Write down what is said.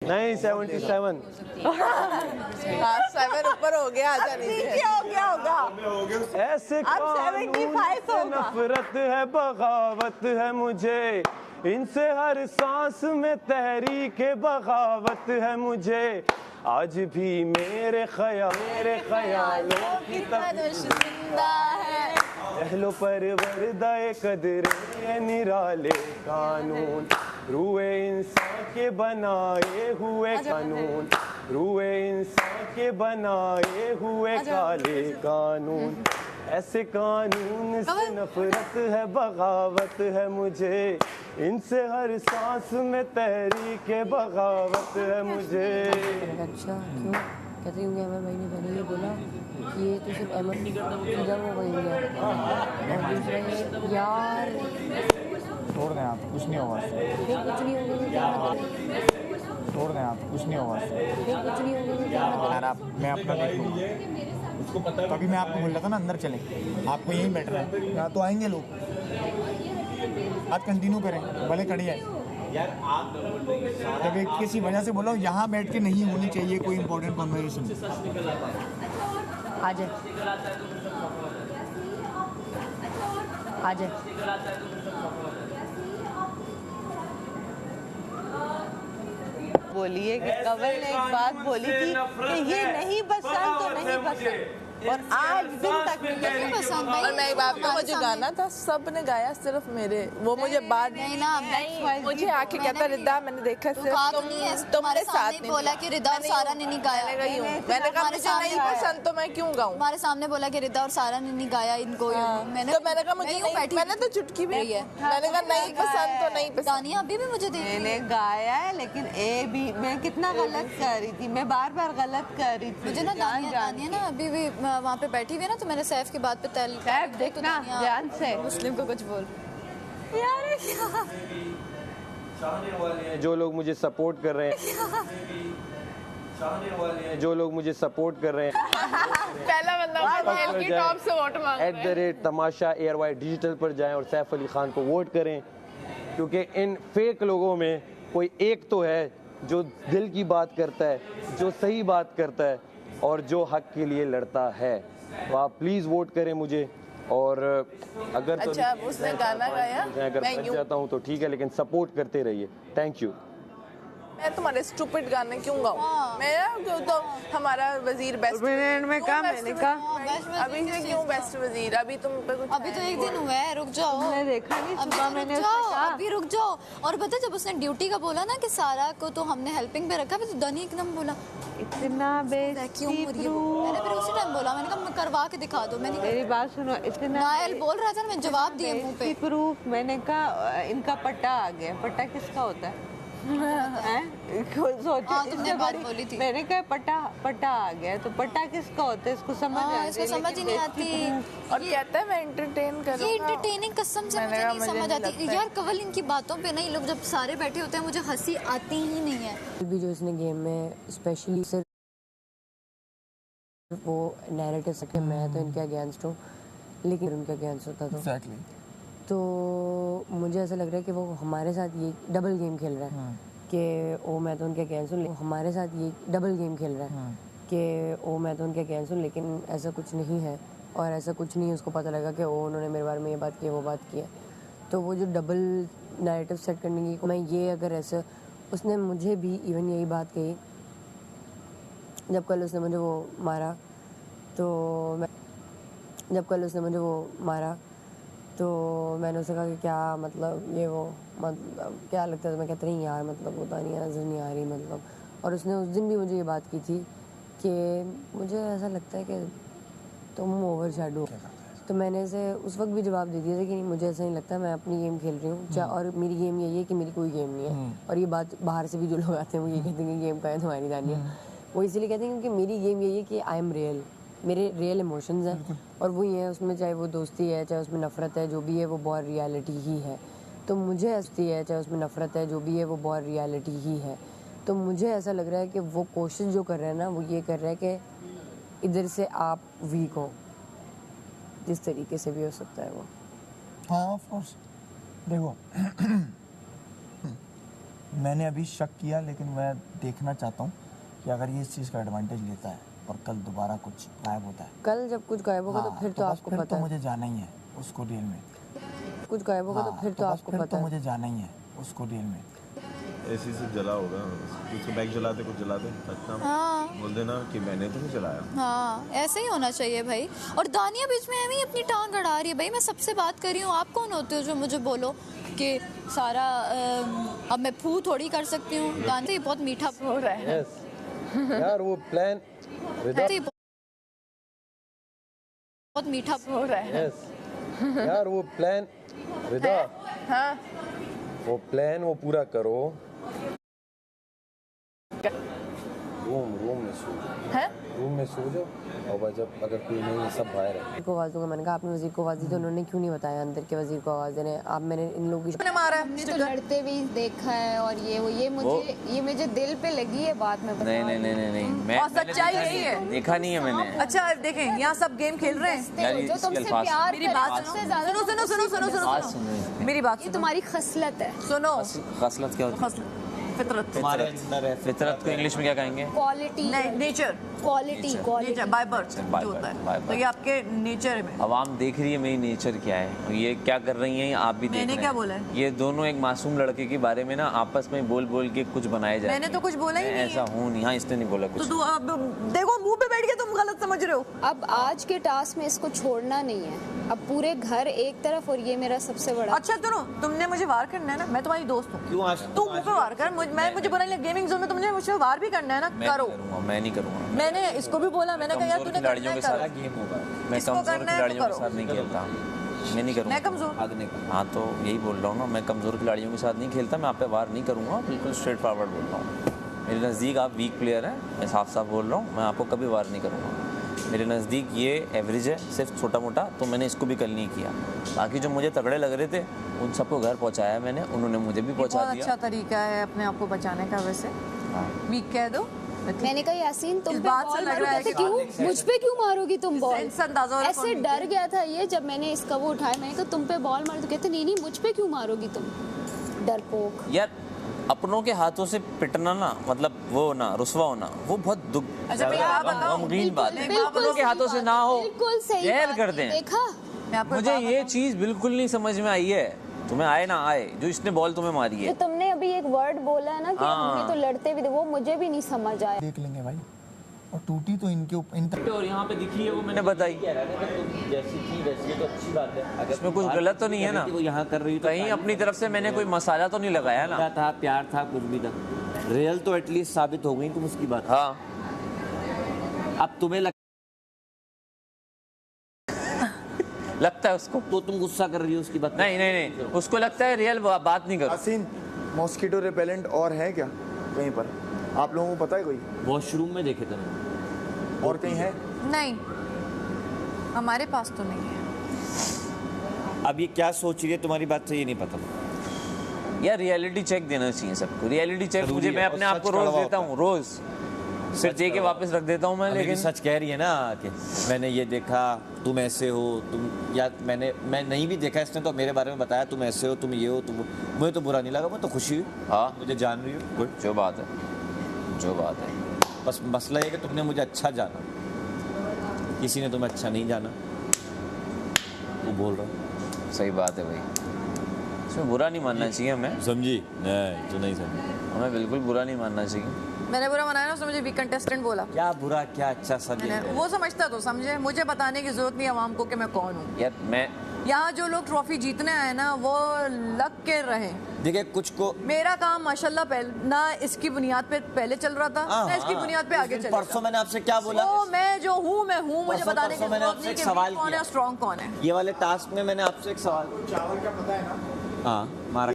नहीं 77। हाँ 7 ऊपर हो गया, आजा नीचे हो गया होगा। ऐसे अब 75 से नफरत है, बगावत है मुझे इनसे, हर सांस में तहरीक बगावत है मुझे। आज भी मेरे ख्यालों की तपिश जिंदा है। पहलो परवरदाए कदरे निराले कानून, रूए इंसान के बनाए हुए कानून, रूए इंसान के बनाए हुए काले कानून। ऐसे कानून से नफरत है, बगावत है मुझे इनसे, हर सांस में तहरीक बगावत है मुझे। अच्छा क्यों कहते हैं? अहमद भाई ने पहले ये बोला कि ये तो सिर्फ अहमद सीधा वो वही गया, और दूसरा ये यार छोड़ दें आप, कुछ नहीं होगा, फिर कुछ नहीं होगा तो क्या मतलब? छोड़ दें आप, कुछ नहीं होगा, फिर कुछ नहीं होगा तो क्या मतलब? यार आप, मैं अपना देख लूँगा। तभी मैं आपको बोल रहा था ना अंदर चले, आपको यहीं बैठना है, यहाँ तो आएंगे लोग। आज कंटिन्यू करें, भले खड़ी है जब एक किसी वजह से बोला यहाँ बैठ के नहीं होनी चाहिए कोई इंपॉर्टेंट कॉन्वर्सेशन। आ जाए आ जाए। बोलिए कि कवल ने एक बात बोली थी कि ये नहीं पसंद तो नहीं पसंद, और आज दिन तक नहीं पसंद भाई। और नहीं बाप का मुझे गाना था, सब ने गाया सिर्फ मेरे, वो मुझे बाद नहीं ना, मुझे आके कहता रिदा मैंने देखा सिर्फ तुम्हारे साथ बोला कि रिदा और सारा ने नहीं गाया। मैंने कहा मुझे नहीं पसंद तो मैं क्यों गाऊं? हमारे सामने बोला कि रिदा और सारा ने नहीं गाया इनको। मैंने कहा मुझे नहीं, मैंने तो चुटकी भी है, मैंने कहा नहीं पसंद तो नहीं पसंद। दानिया अभी भी मुझे दे मैंने गाया है, लेकिन ए भी मैं कितना गलत कर रही थी, मैं बार बार गलत कर रही थी। मुझे ना दानिया ना अभी भी वहाँ पे बैठी हुई है ना, तो मैंने सैफ की बात पे तैल देखना ध्यान से, मुस्लिम को कुछ बोल यार जो लोग मुझे सपोर्ट कर रहे हैं, जो लोग मुझे सपोर्ट कर रहे हैं, पहला बंदा की टॉप से वोट मांग @तमाशा ARY डिजिटल पर जाएं और सैफ अली खान को वोट करें, क्योंकि इन फेक लोगों में कोई एक तो है जो दिल की बात करता है, जो सही बात करता है और जो हक के लिए लड़ता है। तो आप प्लीज़ वोट करें मुझे। और अगर अच्छा उसने गाना गाया, अगर मैं बच जाता हूँ तो ठीक है, लेकिन सपोर्ट करते रहिए। Thank you. मैं तुम्हारे स्टूपिड गाने क्यों गाऊं? मैं तो हमारा वजीर बेस्ट में कहा, मैंने कहा अभी से क्यों बेस्ट वजीर? अभी तुम पे कुछ अभी तो एक दिन हुआ है, रुक जाओ। मैंने देखा नहीं, अभी सुबह तो मैंने रुक उससे जाओ, कहा। अभी रुक जाओ। और पता जब उसने ड्यूटी का बोला ना कि सारा को तो हमने हेल्पिंग पे रखा, फिर तो दानिया एकदम बोला इतना क्यों हो रही है वो? मैंने फिर उसी टाइम बोला, मैंने कहा करवा के दिखा दो। मैंने मेरी बात सुनो, इतना नायल बोल रहा था ना, मैं जवाब दिए मुंह पे। प्रूफ मैंने कहा इनका पट्टा आ गया। पट्टा किसका होता है? सोचो, तुमने बात बोली थी। मैंने कहा पट्टा आ गया, तो पट्टा किसका होता है? इसको समझ इसको समझ ही नहीं आती। और कहता है मैं एंटरटेन कर ये एंटरटेनिंग कसम से मुझे नहीं समझ आती यार। कवल इनकी बातों पे नहीं, लोग जब सारे बैठे होते हैं मुझे हंसी आती ही नहीं है। भी जो इसने गेम में स्पेशली सिर्फ वो नैरेटिव सके, मैं तो इनके अगेंस्ट हूँ, लेकिन उनके अगेंस्ट होता तो मुझे ऐसा लग रहा है कि वो हमारे साथ ये डबल गेम खेल रहा है कि ओ मैं तो उनके अगेंस्ट हूँ, हमारे साथ ये डबल गेम खेल रहा है कि ओ मैं तो उनके अगेंस्ट हूँ, लेकिन ऐसा कुछ नहीं है। और ऐसा कुछ नहीं, उसको पता लगा कि ओ उन्होंने मेरे बारे में ये बात की है, वो बात की है। तो वो जो डबल नैरेटिव सेट करने की, मैं ये अगर ऐसा, उसने मुझे भी इवन यही बात कही जब कल उसने मुझे वो मारा, तो मैंने उससे कहा कि क्या मतलब ये वो मतलब क्या लगता है? तो मैं कहती नहीं यार, मतलब वो दानिया नज़र नहीं आ रही मतलब। और उसने उस दिन भी मुझे ये बात की थी कि मुझे ऐसा लगता है कि तुम ओवर शैडो। तो मैंने इसे उस वक्त भी जवाब दे दिया था कि नहीं, मुझे ऐसा नहीं लगता, मैं अपनी गेम खेल रही हूँ, और मेरी गेम यही है कि मेरी कोई गेम नहीं है। और ये बात बाहर से भी जो लोग आते हैं वो ये कहते हैं कि गेम का है तुम्हारी दानिया, वो इसीलिए कहते हैं क्योंकि मेरी गेम यही है कि आई एम रियल, मेरे रियल इमोशंस हैं और वो ये है, उसमें चाहे वो दोस्ती है, चाहे उसमें नफ़रत है, जो भी है वो बहुत रियलिटी ही है। तो मुझे हंसती है, चाहे उसमें नफ़रत है, जो भी है वो बहुत रियलिटी ही है। तो मुझे ऐसा लग रहा है कि वो कोशिश जो कर रहे हैं ना, वो ये कर रहा है कि इधर से आप वीक हो, जिस तरीके से भी हो सकता है वो। हाँ ऑफ कोर्स। देखो मैंने अभी शक किया, लेकिन मैं देखना चाहता हूँ कि अगर ये इस चीज़ का एडवांटेज लेता है और कल दोबारा कुछ गायब होता है। कल जब कुछ गायब होगा तो फिर तो आपको पता तो है। मुझे जाना ही है उसको डील में। कुछ गायब होगा तो फिर तो आपको पता है। मुझे जाना ही है उसको डील में। ऐसी से जला होगा, कुछ बैग जलाते कुछ जलाते, हाँ। बोल देना कि मैंने तो नहीं जलाया। हाँ, ऐसे ही होना चाहिए भाई। और दानिया बीच में ऐਵੇਂ अपनी टांग अड़ा रही है। भाई मैं सबसे बात कर रही हूँ, आप कौन होते हो जो मुझे बोलो कि सारा अब मैं फू थोड़ी कर सकती हूँ। दानिया ये बहुत मीठा हो रहा है। यार वो प्लान बहुत मीठा हो रहा है। यार वो प्लान रिदा, वो प्लान वो पूरा करो। रूम में सो जाओ, रूम में सो जाओ। और जब अगर कोई नहीं है, सब बाहर है। को आवाज दूंगा। मैंने कहा आपने वजीर को आवाज दी तो उन्होंने क्यों नहीं बताया अंदर के वजीर को आवाज देने। आप मैंने इन लोगों की हमने तो लड़ते भी देखा है और ये मुझे दिल पे लगी है बात में। नहीं मैं और सच्चाई यही है। देखा नहीं है मैंने। अच्छा देखें, यहाँ सब गेम खेल रहे हैं। जो तुमसे प्यार मेरी बात सुनो। मेरी बात ये तुम्हारी खसलत है। सुनो। खसलत क्या होती है? फितरत। तुम्हारे अंदर है फितरत को इंग्लिश में क्या कहेंगे? क्वालिटी। नहीं, नेचर। क्वालिटी बाय बर्थ जो होता है, तो ये आपके नेचर में। आवाम देख रही है मेरी नेचर क्या है, ये क्या कर रही हैं, आप भी देख रहे हैं। मैंने क्या बोला है? ये दोनों एक मासूम लड़के के बारे में ना आपस में बोल बोल के कुछ बनाए जाए। मैंने तो कुछ बोला ही नहीं। ऐसा हूँ नहीं। हाँ, इसने नहीं बोला कुछ। तो अब देखो, मुंह पे बैठ के तुम गलत समझ रहे हो। अब आज के टास्क में इसको छोड़ना नहीं है। अब पूरे घर एक तरफ और ये मेरा सबसे बड़ा। अच्छा सुनो, तुमने मुझे वार करना है ना, मैं तुम्हारी दोस्त हूँ। क्यों आज तू मुझे वार कर, मुझे बुरा नहीं लगे। गेमिंग जोन में तुमने मुझे वार भी करना है ना, करो। मैं नहीं करूँगा। मैंने इसको भी बोला, मैंने कहा यार तूने खिलाड़ियों के साथ गेम होगा। मैं कमजोर खिलाड़ियों के साथ नहीं खेलता। मैं नहीं करूँगा। मैं कमजोर। हाँ तो यही बोल रहा हूँ ना, मैं कमजोर खिलाड़ियों के साथ नहीं खेलता। मैं आप पे वार नहीं करूँगा, बिल्कुल स्ट्रेट फॉरवर्ड बोल रहा हूँ। मेरे नज़दीक आप वीक प्लेयर हैं, मैं साफ साफ बोल रहा हूँ। मैं आपको कभी वार नहीं करूँगा। मेरे नज़दीक ये एवरेज है, सिर्फ छोटा मोटा, तो मैंने इसको भी कल नहीं किया। बाकी जो मुझे तगड़े लग रहे थे उन सबको घर पहुँचाया मैंने, उन्होंने मुझे भी पहुँचा दिया। अच्छा तरीका है अपने आप को बचाने का। वैसे वीक कह दो। मैंने कहा यासीन तुम इस पे बात बॉल से लग रहा है कि क्यों मुझ पे क्यों मारोगी तुम बॉल? इससे अंदाजा हो रहा है ऐसे कौन डर गया था ये जब मैंने इसका वो उठाया। मैंने कहा तुम पे बॉल मार, तो कहते नहीं मुझ पे क्यों मारोगी तुम, डरपोक। यार अपनों के हाथों से पिटना ना, मतलब वो ना रुस्वा होना, वो बहुत दुख गमगीन बात है। अपनों के हाथों से ना हो, बिल्कुल सही जहर कर दें। देखा, मुझे ये चीज बिल्कुल नहीं समझ में आई है। तुम्हें आए ना आए, जो इसने बॉल तुम्हें मारी है। तो तुमने अभी एक वर्ड बोला है ना कि हमें तो लड़ते भी थे, वो मुझे भी नहीं समझ आया। देख लेंगे भाई। और टूटी तो इनके ऊपर और यहाँ पे दिखी है वो मैंने बताई। जैसी थी वैसी तो अच्छी बात है। अगर इसमें कुछ गलत तो नहीं है ना? वो यहाँ कर रही तो कहीं अपनी तरफ से मैंने कोई मसाला तो नहीं लगाया ना? था, प्यार था, कुछ भी था। रियल तो एटलीस्ट साबित हो गई तुम उसकी बात। हाँ, अब तुम्हें लगता है उसको, तो तुम गुस्सा कर रही हो उसकी बात। नहीं उसको लगता है रियल बात नहीं कर। यासीन, मॉस्किटो रिपेलेंट और है क्या कहीं पर? आप लोगों को पता है कोई? वॉशरूम में देखे थे मैंने। और कहीं है? नहीं, हमारे पास तो नहीं है। अब ये क्या सोच रही है तुम्हारी बात से ये नहीं पता। यार रियलिटी चेक देना चाहिए सबको। रियलिटी चेक मुझे, मैं अपने आप को रोज देता हूँ, रोज सिर्फ दे के वापस रख देता हूँ मैं। लेकिन सच कह रही है ना कि मैंने ये देखा, तुम ऐसे हो, तुम या मैं नहीं भी देखा, इसने तो मेरे बारे में बताया तुम ऐसे हो, तुम ये हो, तुम। मुझे तो बुरा नहीं लगा, मैं तो खुशी हुई। हाँ, मुझे जान रही हो। गुड, जो बात है। बस मसला ये कि तुमने मुझे अच्छा जाना, किसी ने तुम्हें अच्छा नहीं जाना। वो बोल रहा। सही बात है भाई, इसमें बुरा नहीं मानना चाहिए हमें। समझी? नहीं तो नहीं समझी। हमें बिल्कुल बुरा नहीं मानना चाहिए। मैंने बुरा मनाया ना, उसने मुझे वीक कंटेस्टेंट बोला। क्या बुरा क्या अच्छा सब। वो समझता तो समझे, मुझे बताने की जरूरत नहीं आवाम को कि मैं कौन हूँ। यार मैं यहाँ जो लोग ट्रॉफी जीतने आए ना, वो लग के रहे। देखिए कुछ को मेरा काम माशाल्लाह पहले ना इसकी बुनियाद पे पहले चल रहा था, ना इसकी बुनियाद पे आगे चल रहा था। परसों मैंने आपसे क्या बोला? तो मैं जो हूँ मैं हूँ, मुझे बताने की मैंने जरूरत आपसे नहीं एक कि सवाल वीक कौन है और स्ट्रॉन्ग कौन है। ये वाले टास्क में मैंने आपसे एक सवाल। चावल का पता है ना? हाँ, मारा